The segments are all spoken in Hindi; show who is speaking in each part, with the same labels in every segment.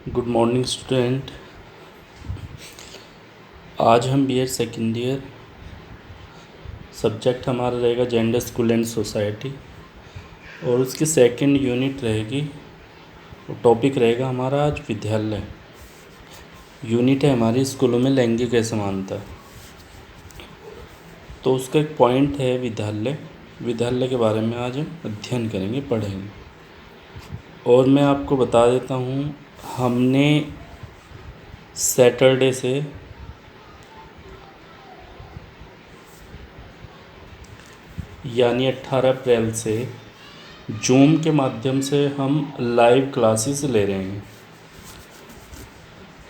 Speaker 1: Good morning student. आज हम बीएड सेकेंड ईयर, सब्जेक्ट हमारा रहेगा जेंडर, स्कूल एंड सोसाइटी, और उसकी सेकंड यूनिट रहेगी। टॉपिक रहेगा हमारा आज विद्यालय। यूनिट है हमारी स्कूलों में लैंगिक असमानता। तो उसका एक पॉइंट है विद्यालय। विद्यालय के बारे में आज हम अध्ययन करेंगे, पढ़ेंगे। और मैं आपको बता देता हूँ, हमने सैटरडे से यानी 18 अप्रैल से जूम के माध्यम से हम लाइव क्लासेस ले रहे हैं।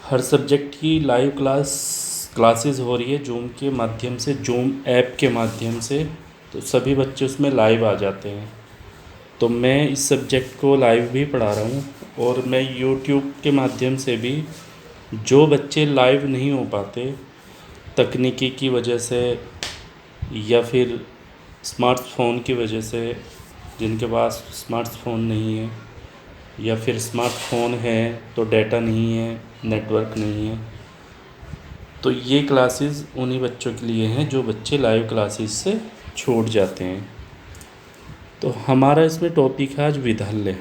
Speaker 1: हर सब्जेक्ट की लाइव क्लासेस हो रही है जूम के माध्यम से, जूम ऐप के माध्यम से। तो सभी बच्चे उसमें लाइव आ जाते हैं। तो मैं इस सब्जेक्ट को लाइव भी पढ़ा रहा हूँ, और मैं यूट्यूब के माध्यम से भी जो बच्चे लाइव नहीं हो पाते तकनीकी की वजह से या फिर स्मार्टफ़ोन की वजह से, जिनके पास स्मार्टफ़ोन नहीं है या फिर स्मार्टफ़ोन है तो डाटा नहीं है, नेटवर्क नहीं है, तो ये क्लासेस उन्हीं बच्चों के लिए हैं जो बच्चे लाइव क्लासेस से छूट जाते हैं। तो हमारा इसमें टॉपिक है आज विद्यालय। तो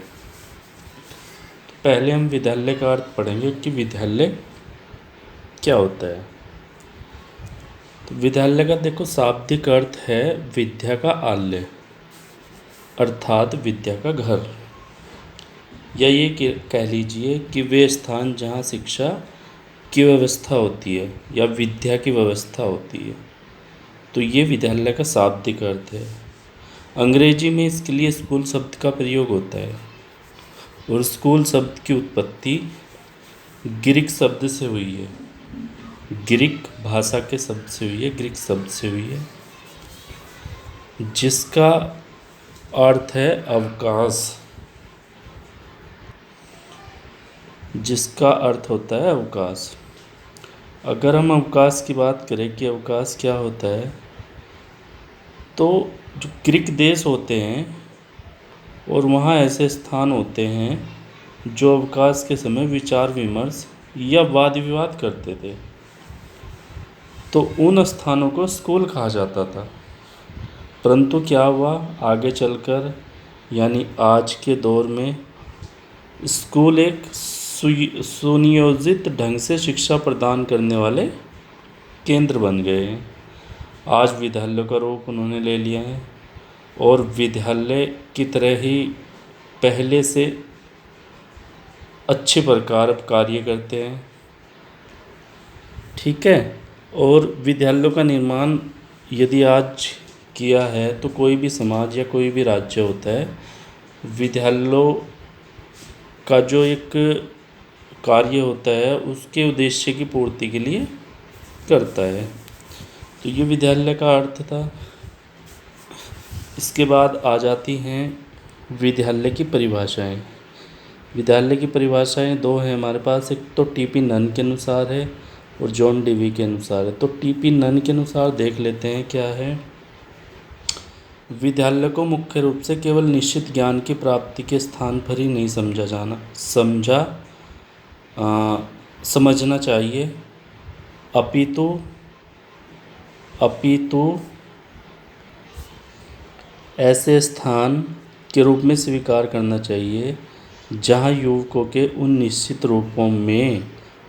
Speaker 1: पहले हम विद्यालय का अर्थ पढ़ेंगे कि विद्यालय क्या होता है। तो विद्यालय का देखो शाब्दिक अर्थ है विद्या का आलय, अर्थात विद्या का घर, या ये कह लीजिए कि वे स्थान जहाँ शिक्षा की व्यवस्था होती है या विद्या की व्यवस्था होती है। तो ये विद्यालय का शाब्दिक अर्थ है। अंग्रेजी में इसके लिए स्कूल शब्द का प्रयोग होता है, और स्कूल शब्द की उत्पत्ति ग्रीक शब्द से हुई है। ग्रीक भाषा के शब्द से हुई है, ग्रीक शब्द से हुई है, जिसका अर्थ है अवकाश, जिसका अर्थ होता है अवकाश। अगर हम अवकाश की बात करें कि अवकाश क्या होता है, तो जो ग्रीक देश होते हैं और वहाँ ऐसे स्थान होते हैं जो अवकाश के समय विचार विमर्श या वाद विवाद करते थे, तो उन स्थानों को स्कूल कहा जाता था। परंतु क्या हुआ, आगे चलकर यानी आज के दौर में स्कूल एक सुनियोजित ढंग से शिक्षा प्रदान करने वाले केंद्र बन गए हैं। आज विद्यालय का रूप उन्होंने ले लिया है, और विद्यालय की तरह ही पहले से अच्छे प्रकार कार्य करते हैं। ठीक है। और विद्यालयों का निर्माण यदि आज किया है तो कोई भी समाज या कोई भी राज्य होता है, विद्यालयों का जो एक कार्य होता है उसके उद्देश्य की पूर्ति के लिए करता है। तो ये विद्यालय का अर्थ था। इसके बाद आ जाती हैं विद्यालय की परिभाषाएं। विद्यालय की परिभाषाएं दो हैं हमारे पास, एक तो टीपी नन के अनुसार है और जॉन डीवी के अनुसार है। तो टीपी नन के अनुसार देख लेते हैं क्या है। विद्यालय को मुख्य रूप से केवल निश्चित ज्ञान की प्राप्ति के स्थान पर ही नहीं समझना चाहिए, अपितु ऐसे स्थान के रूप में स्वीकार करना चाहिए जहां युवकों के उन निश्चित रूपों में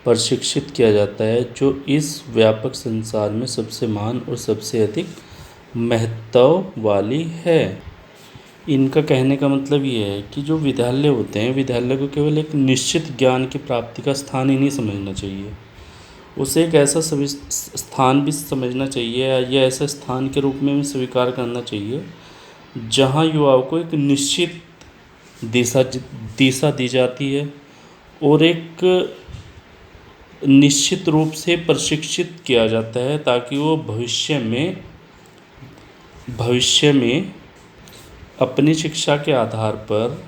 Speaker 1: प्रशिक्षित किया जाता है जो इस व्यापक संसार में सबसे महान और सबसे अधिक महत्व वाली है। इनका कहने का मतलब ये है कि जो विद्यालय होते हैं, विद्यालय को केवल एक निश्चित ज्ञान की प्राप्ति का स्थान ही नहीं समझना चाहिए, उसे एक ऐसा स्थान भी समझना चाहिए या ऐसा स्थान के रूप में भी स्वीकार करना चाहिए जहां युवाओं को एक निश्चित दिशा दी जाती है और एक निश्चित रूप से प्रशिक्षित किया जाता है, ताकि वो भविष्य में अपनी शिक्षा के आधार पर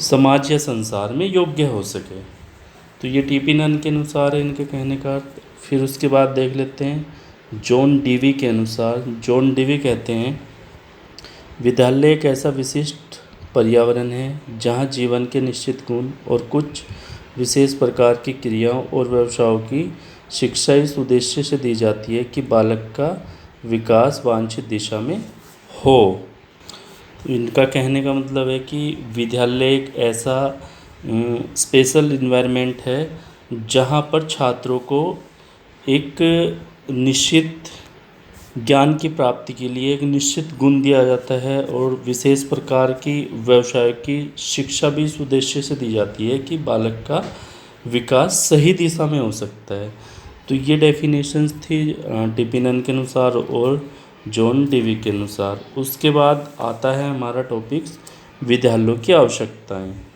Speaker 1: समाज या संसार में योग्य हो सके। तो ये टीपी नन के अनुसार है इनके कहने का अर्थ। फिर उसके बाद देख लेते हैं जॉन डीवी के अनुसार। जॉन डीवी कहते हैं विद्यालय एक ऐसा विशिष्ट पर्यावरण है जहाँ जीवन के निश्चित गुण और कुछ विशेष प्रकार की क्रियाओं और व्यवसायों की शिक्षा इस उद्देश्य से दी जाती है कि बालक का विकास वांछित दिशा में हो। इनका कहने का मतलब है कि विद्यालय एक ऐसा स्पेशल इन्वायरमेंट है जहाँ पर छात्रों को एक निश्चित ज्ञान की प्राप्ति के लिए एक निश्चित गुण दिया जाता है और विशेष प्रकार की व्यवसाय की शिक्षा भी इस उद्देश्य से दी जाती है कि बालक का विकास सही दिशा में हो सकता है। तो ये डेफिनेशंस थी टिपिनन के अनुसार और जॉन डेवी के अनुसार। उसके बाद आता है हमारा टॉपिक्स विद्यालयों की आवश्यकताएं।